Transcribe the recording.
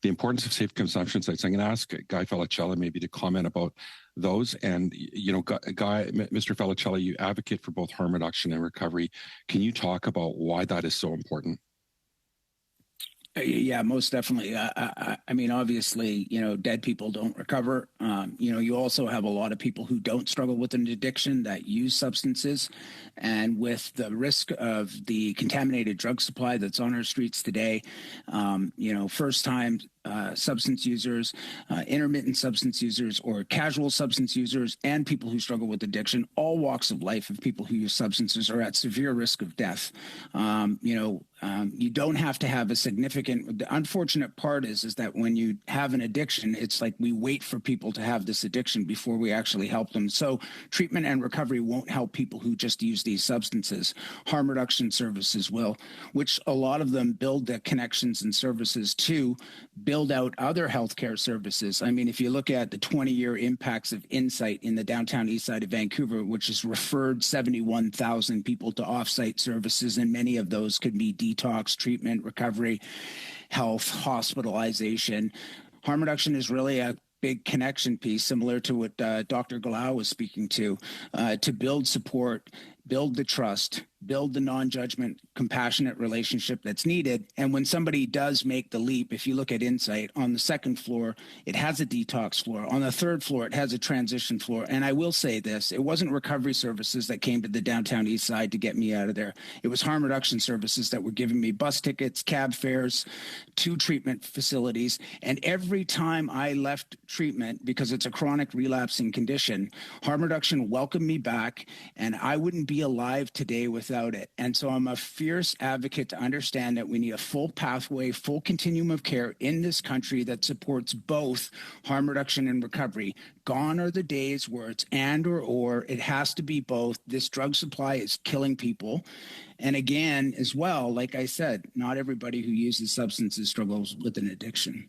the importance of safe consumption sites. I'm going to ask Guy Felicella maybe to comment about those. And, Mr. Felicella, you advocate for both harm reduction and recovery. Can you talk about why that is so important? Yeah, most definitely. I mean, obviously, dead people don't recover. You also have a lot of people who don't struggle with an addiction that use substances. And with the risk of the contaminated drug supply that's on our streets today, first-time substance users, intermittent substance users, or casual substance users, and people who struggle with addiction, all walks of life of people who use substances are at severe risk of death. You don't have to have a significant. The unfortunate part is that when you have an addiction, it's like we wait for people to have this addiction before we actually help them. So treatment and recovery won't help people who just use these substances. Harm reduction services will, which a lot of them build the connections and services to build out other healthcare services. I mean, if you look at the 20-year impacts of Insight in the downtown east side of Vancouver, which has referred 71,000 people to off-site services, and many of those could be detox, treatment, recovery, health, hospitalization. Harm reduction is really a big connection piece, similar to what Dr. Galau was speaking to build support, build the trust, build the non-judgment, compassionate relationship that's needed. And when somebody does make the leap, if you look at Insight, on the second floor, it has a detox floor. On the third floor, it has a transition floor. And I will say this, it wasn't recovery services that came to the downtown east side to get me out of there. It was harm reduction services that were giving me bus tickets, cab fares, to treatment facilities. And every time I left treatment, because it's a chronic relapsing condition, harm reduction welcomed me back, and I wouldn't be alive today without it. And so I'm a fierce advocate to understand that we need a full pathway, full continuum of care in this country that supports both harm reduction and recovery. Gone are the days where it's and or. It has to be both. This drug supply is killing people. And again, as well, like I said, not everybody who uses substances struggles with an addiction.